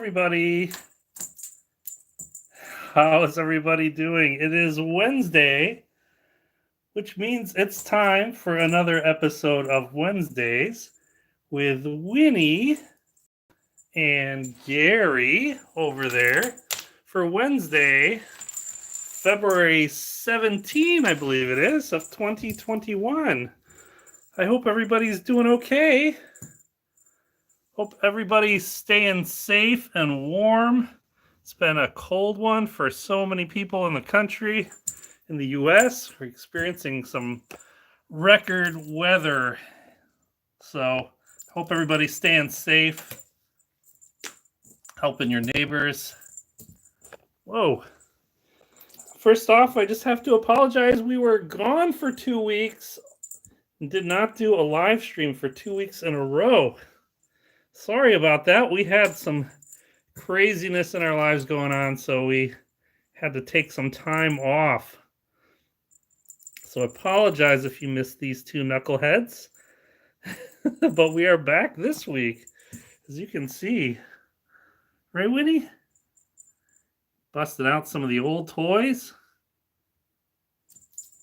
everybody. How is everybody doing? It is Wednesday, which means it's time for another episode of Wednesdays with Winnie and Gary over there for Wednesday, February 17, I believe it is, of 2021. I hope everybody's doing okay. Hope everybody's staying safe and warm. It's been a cold one for so many people in the country. In the U.S., we're experiencing some record weather. So, hope everybody's staying safe, helping your neighbors. Whoa. First off, I just have to apologize. We were gone for 2 weeks and did not do a live stream for 2 weeks in a row. Sorry about that. We had some craziness in our lives going on, so we had to take some time off. So I apologize if you missed these two knuckleheads. But we are back this week, as you can see. Right, Winnie? Busted out some of the old toys.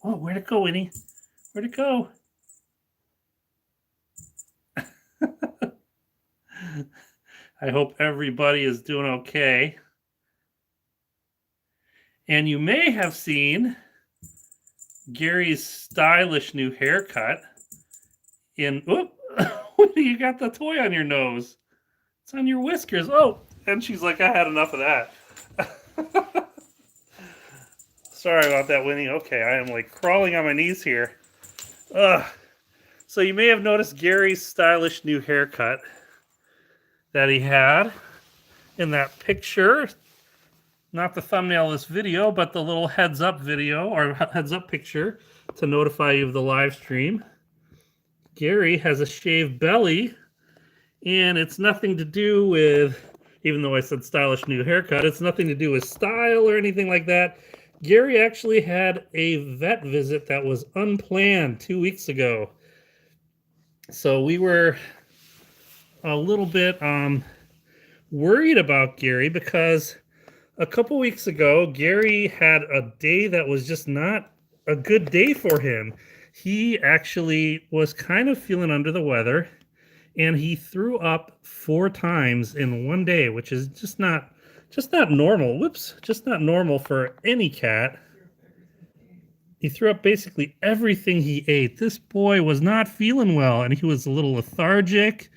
Oh, where'd it go, Winnie? Where'd it go? I hope everybody is doing okay. And you may have seen Gary's stylish new haircut in... Whoop! You got the toy on your nose. It's on your whiskers. Oh! And she's like, I had enough of that. Sorry about that, Winnie. Okay, I am like crawling on my knees here. Ugh. So you may have noticed Gary's stylish new haircut that he had in that picture. Not the thumbnail of this video, but the little heads up video or heads up picture to notify you of the live stream. Gary has a shaved belly, and it's nothing to do with, even though I said stylish new haircut, it's nothing to do with style or anything like that. Gary actually had a vet visit that was unplanned 2 weeks ago. So we were a little bit worried about Gary because a couple weeks ago, Gary had a day that was just not a good day for him. He actually was kind of feeling under the weather, and he threw up 4 times in one day, which is just not normal. Whoops, just not normal for any cat. He threw up basically everything he ate. This boy was not feeling well, and he was a little lethargic.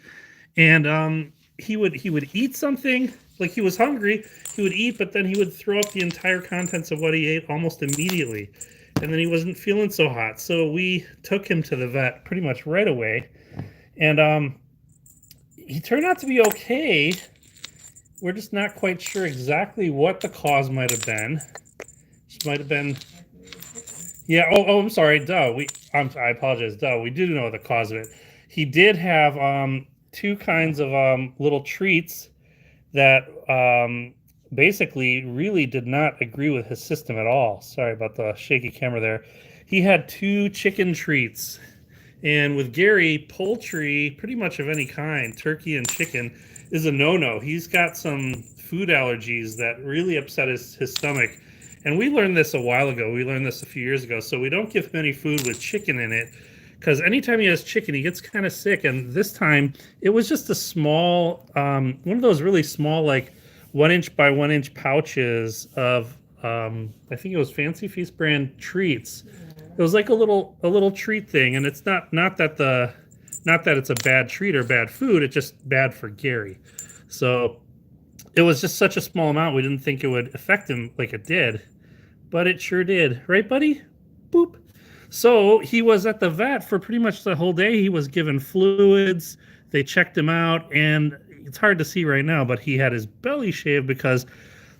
And he would eat something, like he was hungry, he would eat, but then he would throw up the entire contents of what he ate almost immediately. And then he wasn't feeling so hot. So we took him to the vet pretty much right away. And he turned out to be okay. We're just not quite sure exactly what the cause might have been. This might have been... Yeah, I'm sorry, duh. I apologize, duh. We do know the cause of it. He did have 2 kinds of little treats that basically really did not agree with his system at all. Sorry about the shaky camera there. He had 2 chicken treats. And with Gary, poultry, pretty much of any kind, turkey and chicken, is a no-no. He's got some food allergies that really upset his stomach. And we learned this a while ago. We learned this a few years ago. So we don't give him any food with chicken in it, because anytime he has chicken, he gets kind of sick. And this time, it was just a small, one of those really small, like 1-inch by 1-inch pouches of, I think it was Fancy Feast brand treats. It was like a little treat thing, and it's not that it's a bad treat or bad food. It's just bad for Gary. So it was just such a small amount. We didn't think it would affect him like it did, but it sure did, right, buddy? Boop. So he was at the vet for pretty much the whole day. He was given fluids. They checked him out, and it's hard to see right now, but he had his belly shaved because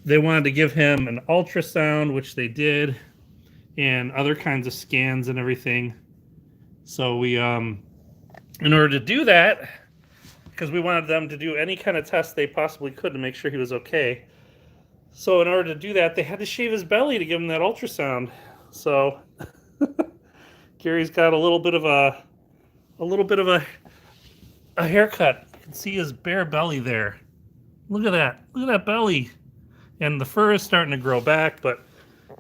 they wanted to give him an ultrasound, which they did, and other kinds of scans and everything. So we, in order to do that, because we wanted them to do any kind of test they possibly could to make sure he was okay. So in order to do that, they had to shave his belly to give him that ultrasound. So Gary's got a little bit of a haircut. You can see his bare belly there. Look at that. Look at that belly. And the fur is starting to grow back, but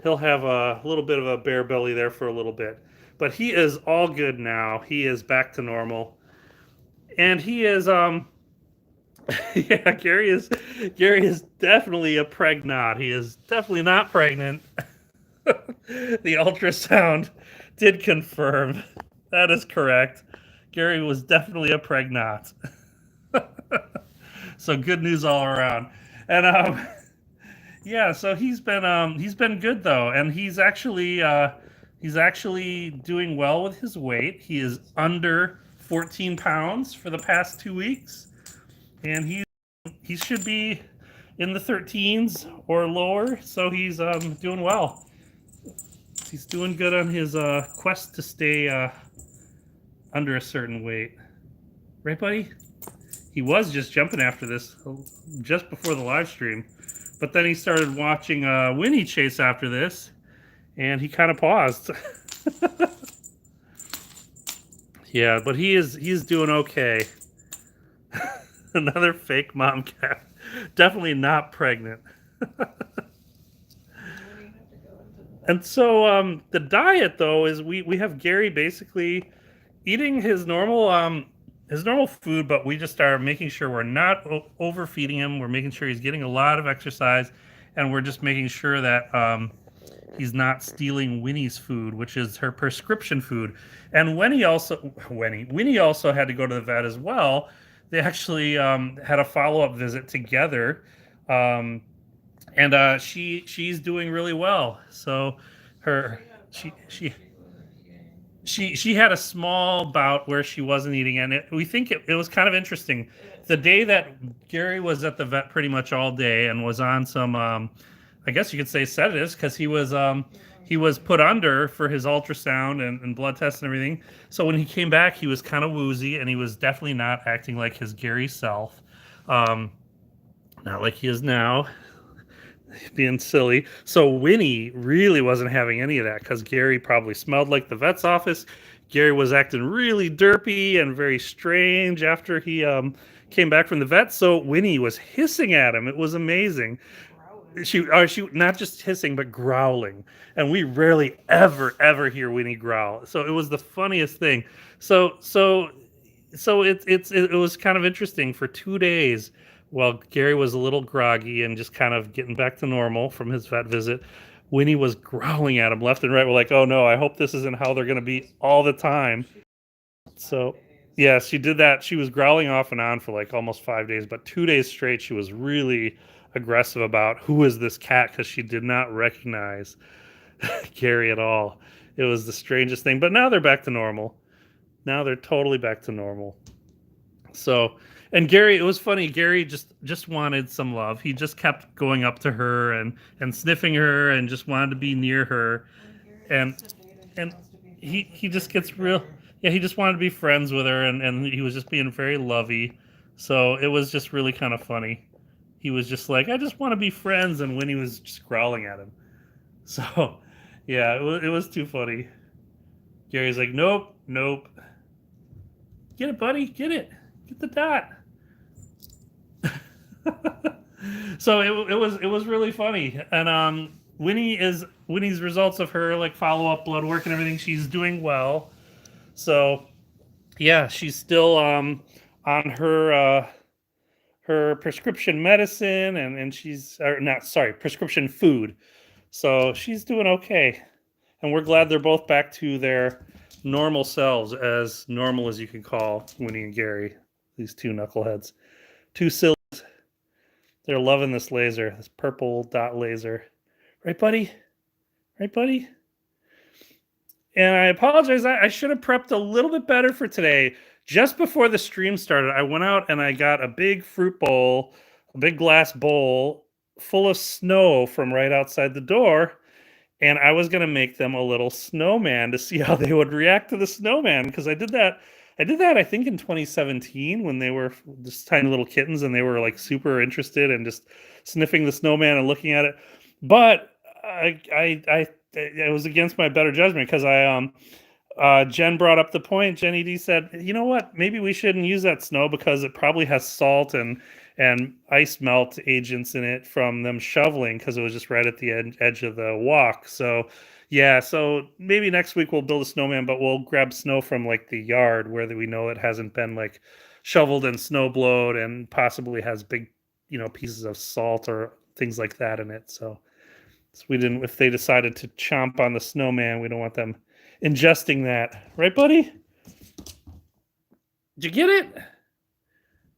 he'll have a little bit of a bare belly there for a little bit. But he is all good now. He is back to normal. And he is yeah, Gary is definitely a pregnant. He is definitely not pregnant. The ultrasound did confirm. That is correct. Gary was definitely a pregnant. So good news all around. And yeah, so he's been good though, and he's actually doing well with his weight. He is under 14 pounds for the past 2 weeks, and he should be in the 13s or lower. So he's doing well. He's doing good on his quest to stay under a certain weight. Right, buddy? He was just jumping after this just before the live stream, but then he started watching Winnie chase after this, and he kind of paused. Yeah, but he's doing okay. Another fake mom cat. Definitely not pregnant. And so the diet though is we have Gary basically eating his normal food, but we just are making sure we're not overfeeding him. We're making sure he's getting a lot of exercise, and we're just making sure that he's not stealing Winnie's food, which is her prescription food. And Winnie also had to go to the vet as well. They actually had a follow-up visit together, and she's doing really well. So her she had a small bout where she wasn't eating, and we think it was kind of interesting. The day that Gary was at the vet pretty much all day and was on some, I guess you could say sedatives, because he was put under for his ultrasound and blood tests and everything. So when he came back, he was kind of woozy, and he was definitely not acting like his Gary self, not like he is now, being silly. So Winnie really wasn't having any of that because Gary probably smelled like the vet's office. Gary was acting really derpy and very strange after he came back from the vet. So Winnie was hissing at him. It was amazing. She not just hissing but growling, and we rarely ever hear Winnie growl. So it was the funniest thing. So it was kind of interesting for 2 days. While Gary was a little groggy and just kind of getting back to normal from his vet visit, Winnie was growling at him left and right. We're like, oh no, I hope this isn't how they're going to be all the time. So, yeah, she did that. She was growling off and on for like almost 5 days, but 2 days straight, she was really aggressive about who is this cat, because she did not recognize Gary at all. It was the strangest thing. But now they're back to normal. Now they're totally back to normal. So, and Gary, it was funny. Gary just wanted some love. He just kept going up to her and sniffing her and just wanted to be near her. And he just gets real. Yeah, he just wanted to be friends with her, and he was just being very lovey. So it was just really kind of funny. He was just like, I just want to be friends, and Winnie was just growling at him. So, yeah, it was too funny. Gary's like, nope. Get it, buddy, get it. Get the dot. So it was really funny. And Winnie's results of her like follow-up blood work and everything, she's doing well. So yeah, she's still on her prescription medicine, and she's prescription food. So she's doing okay. And we're glad they're both back to their normal selves, as normal as you can call Winnie and Gary. These two knuckleheads. Two sillies. They're loving this laser, this purple dot laser. Right, buddy? Right, buddy? And I apologize. I should have prepped a little bit better for today. Just before the stream started, I went out and I got a big fruit bowl, a big glass bowl full of snow from right outside the door. And I was going to make them a little snowman to see how they would react to the snowman, because I did that, I think, in 2017 when they were just tiny little kittens and they were like super interested and just sniffing the snowman and looking at it. But it was against my better judgment, because Jen brought up the point. Jenny D said, you know what? Maybe we shouldn't use that snow because it probably has salt and and ice melt agents in it from them shoveling because it was just right at the edge of the walk. So, yeah, so maybe next week we'll build a snowman, but we'll grab snow from like the yard where we know it hasn't been like shoveled and snow blowed and possibly has big, pieces of salt or things like that in it. So we didn't, if they decided to chomp on the snowman, we don't want them ingesting that. Right, buddy? Did you get it?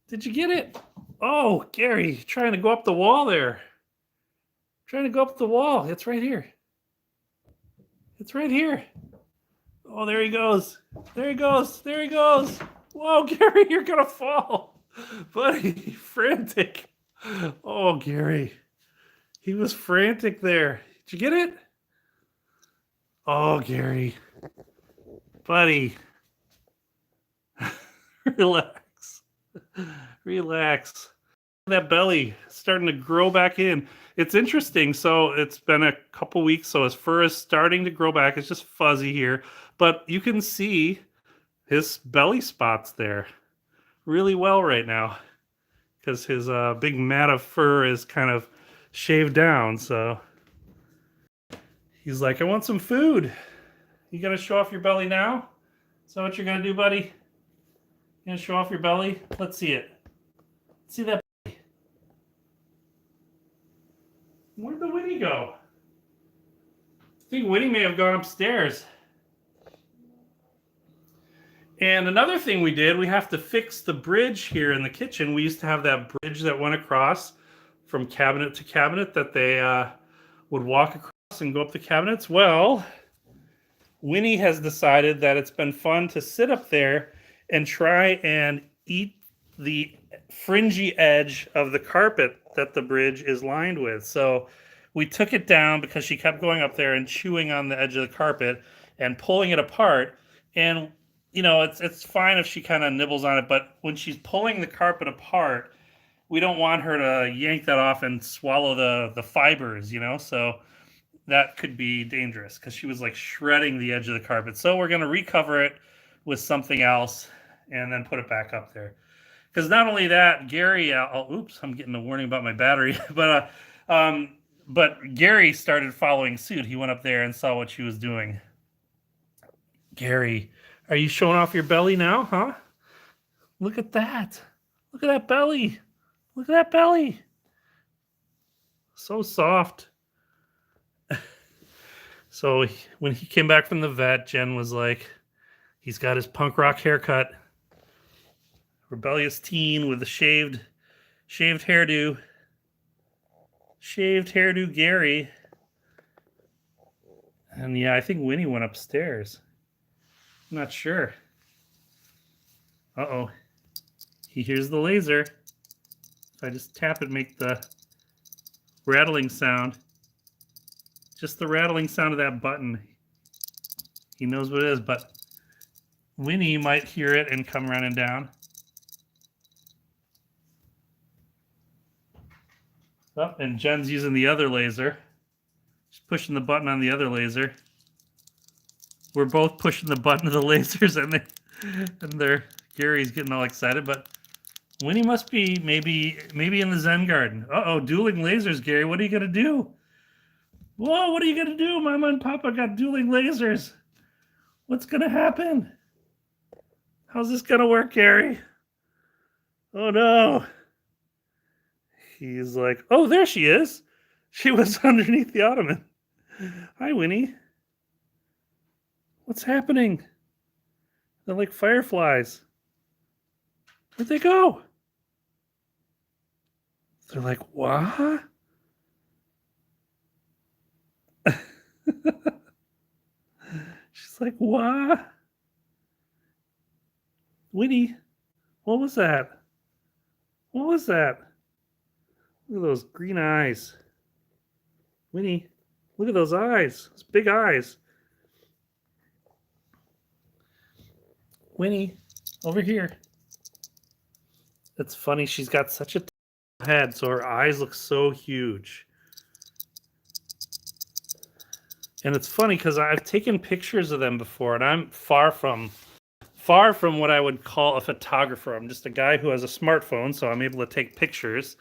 Did you get it? Oh, Gary, trying to go up the wall there. Trying to go up the wall. It's right here. It's right here. Oh, there he goes. There he goes. There he goes. Whoa, Gary, you're going to fall. Buddy, frantic. Oh, Gary. He was frantic there. Did you get it? Oh, Gary. Buddy. Relax. Relax. That belly starting to grow back in. It's interesting. So it's been a couple weeks. So his fur is starting to grow back. It's just fuzzy here. But you can see his belly spots there really well right now because his big mat of fur is kind of shaved down. So he's like, I want some food. You gonna show off your belly now? Is that what you're gonna do, buddy? You gonna show off your belly? Let's see it. See that belly. Where'd the Winnie go? I think Winnie may have gone upstairs. And another thing we did, we have to fix the bridge here in the kitchen. We used to have that bridge that went across from cabinet to cabinet that they would walk across and go up the cabinets. Well, Winnie has decided that it's been fun to sit up there and try and eat the fringy edge of the carpet that the bridge is lined with. So we took it down because she kept going up there and chewing on the edge of the carpet and pulling it apart. And it's fine if she kind of nibbles on it, but when she's pulling the carpet apart, we don't want her to yank that off and swallow the fibers, so that could be dangerous because she was like shredding the edge of the carpet. So we're going to recover it with something else and then put it back up there. Because not only that, Gary, oops, I'm getting a warning about my battery, but Gary started following suit. He went up there and saw what she was doing. Gary, are you showing off your belly now, huh? Look at that. Look at that belly. Look at that belly. So soft. So when he came back from the vet, Jen was like, he's got his punk rock haircut. Rebellious teen with a shaved hairdo. Shaved hairdo Gary. And yeah, I think Winnie went upstairs. I'm not sure. Uh-oh. He hears the laser. If I just tap it, make the rattling sound. Just the rattling sound of that button. He knows what it is, but Winnie might hear it and come running down. Oh, and Jen's using the other laser. She's pushing the button on the other laser. We're both pushing the button of the lasers, and Gary's getting all excited, but Winnie must be maybe in the Zen garden. Uh-oh, dueling lasers, Gary. What are you gonna do? Whoa, what are you gonna do? Mama and Papa got dueling lasers. What's gonna happen? How's this gonna work, Gary? Oh no. He's like, oh, there she is. She was underneath the ottoman. Hi, Winnie. What's happening? They're like fireflies. Where'd they go? They're like, what? She's like, what? Winnie, what was that? What was that? Look at those green eyes. Winnie, look at those eyes. Those big eyes. Winnie, over here. It's funny, she's got such a head, so her eyes look so huge. And it's funny because I've taken pictures of them before, and I'm far from far from what I would call a photographer. I'm just a guy who has a smartphone, so I'm able to take pictures.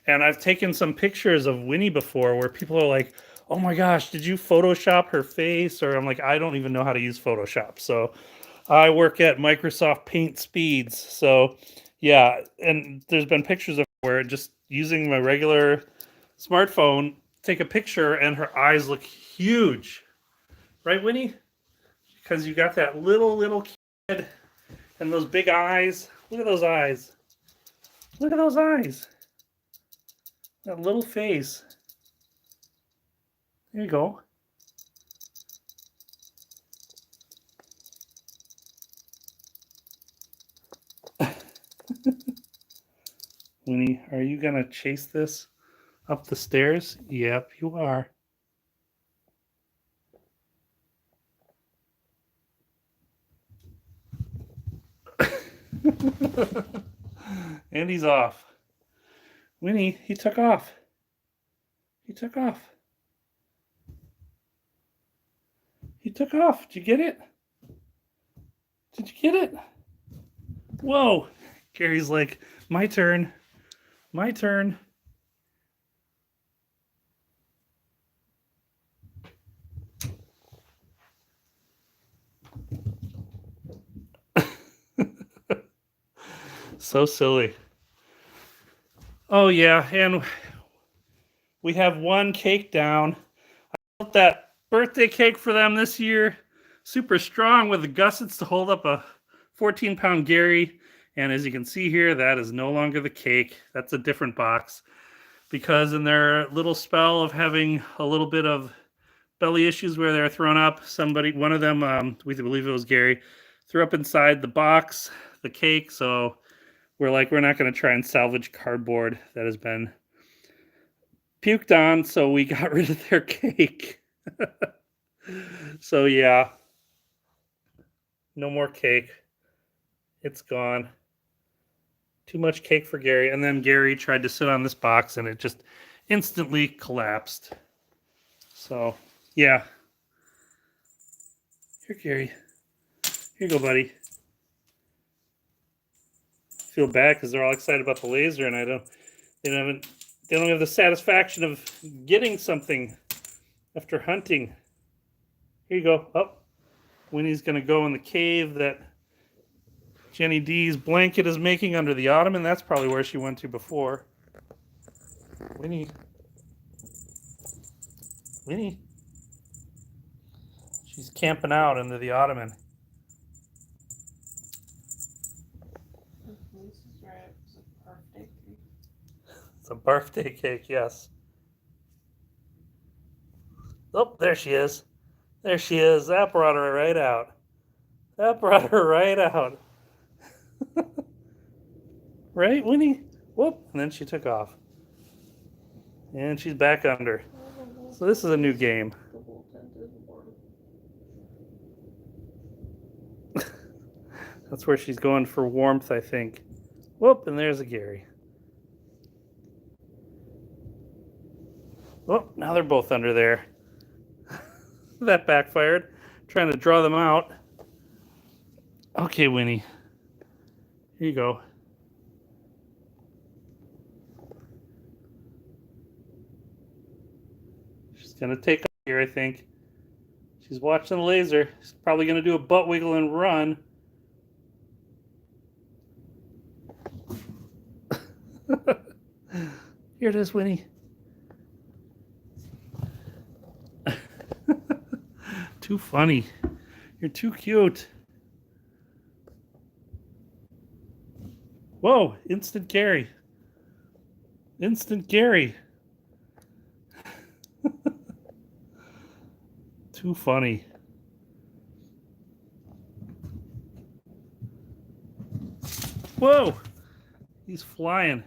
And I've taken some pictures of Winnie before where people are like, oh my gosh, did you Photoshop her face? Or I'm like, I don't even know how to use Photoshop. So I work at Microsoft Paint Speeds. So yeah, and there's been pictures of where just using my regular smartphone, take a picture and her eyes look huge. Right, Winnie? Because you got that little kid and those big eyes. Look at those eyes. Look at those eyes. That little face. There you go. Winnie, are you going to chase this up the stairs? Yep, you are. And he's off. Winnie, he took off. He took off. He took off. Did you get it? Did you get it? Whoa. Gary's like, my turn. My turn. So silly. Oh yeah, and we have one cake down. I built that birthday cake for them this year. Super strong with the gussets to hold up a 14-pound Gary. And as you can see here, that is no longer the cake. That's a different box. Because in their little spell of having a little bit of belly issues where they're thrown up, one of them, we believe it was Gary, threw up inside the box, the cake. So we're like, we're not going to try and salvage cardboard that has been puked on. So we got rid of their cake. So yeah, no more cake. It's gone. Too much cake for Gary. And then Gary tried to sit on this box and it just instantly collapsed. So yeah. Here, Gary. Here you go, buddy. Feel bad because they're all excited about the laser, and they don't have the satisfaction of getting something after hunting. Here you go. Oh, Winnie's gonna go in the cave that Jenny D's blanket is making under the ottoman. That's probably where she went to before. Winnie. Winnie. She's camping out under the ottoman. It's a birthday cake, yes. Oh, there she is. There she is. That brought her right out. That brought her right out. Right, Winnie? Whoop. And then she took off. And she's back under. So this is a new game. That's where she's going for warmth, I think. Whoop, and there's a Gary. Oh, now they're both under there. That backfired. Trying to draw them out. Okay, Winnie. Here you go. She's going to take off here, I think. She's watching the laser. She's probably going to do a butt wiggle and run. Here it is, Winnie. Too funny. You're too cute. Whoa, instant Gary. Instant Gary. Too funny. Whoa, he's flying.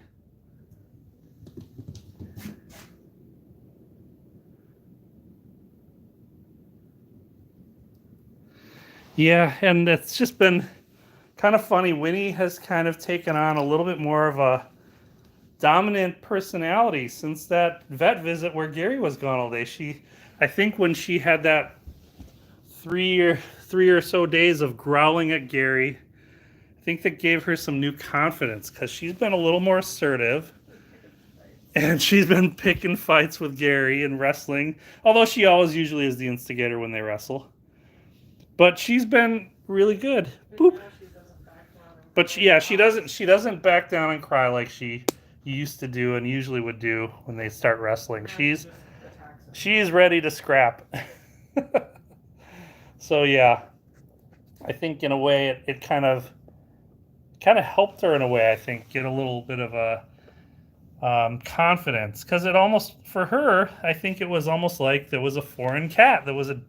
Yeah, and it's just been kind of funny. Winnie has kind of taken on a little bit more of a dominant personality since that vet visit where Gary was gone all day. I think when she had that three or so days of growling at Gary think that gave her some new confidence because she's been a little more assertive. And she's been picking fights with Gary and wrestling, although she always usually is the instigator when they wrestle. But she's been really good. Boop. But she doesn't back down and cry like she used to do and usually would do when they start wrestling. She's ready to scrap. So yeah, I think in a way it kind of helped her in a way. I think get a little bit of a confidence, because it almost, for her, I think it was almost like there was a foreign cat. There was a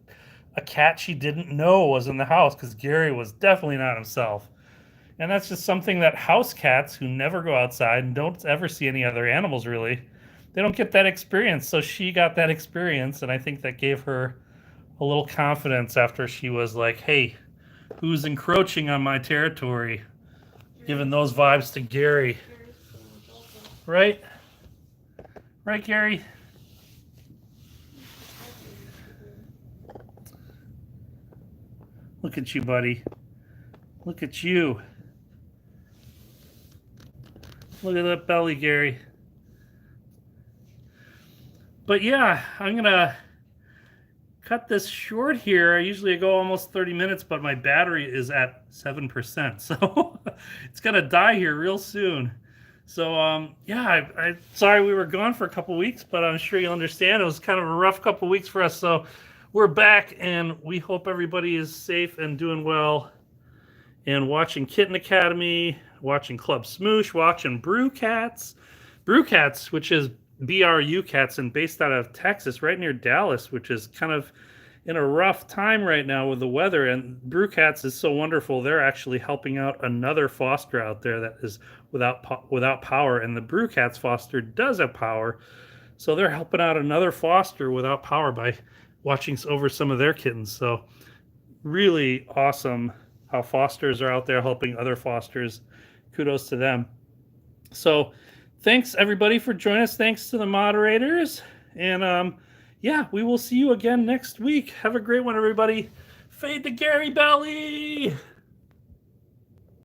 cat she didn't know was in the house, because Gary was definitely not himself. And that's just something that house cats who never go outside and don't ever see any other animals really, they don't get that experience. So she got that experience, and I think that gave her a little confidence after she was like, hey, who's encroaching on my territory? Giving those vibes to Gary. Right? Right, Gary? Look at you, buddy. Look at you. Look at that belly, Gary. But yeah, I'm going to cut this short here. I usually go almost 30 minutes, but my battery is at 7%. So it's going to die here real soon. So, yeah, I'm sorry we were gone for a couple weeks, but I'm sure you'll understand. It was kind of a rough couple weeks for us. So we're back, and we hope everybody is safe and doing well and watching Kitten Academy, watching Club Smoosh, watching Brew Cats, which is BRU Cats and based out of Texas, right near Dallas, which is kind of in a rough time right now with the weather. And Brew Cats is so wonderful. They're actually helping out another foster out there that is without power, and the Brew Cats foster does have power. So they're helping out another foster without power by watching over some of their kittens. So really awesome how fosters are out there helping other fosters. Kudos to them. So thanks everybody for joining us. Thanks to the moderators. And yeah, we will see you again next week. Have a great one, everybody. Fade to Gary Belly.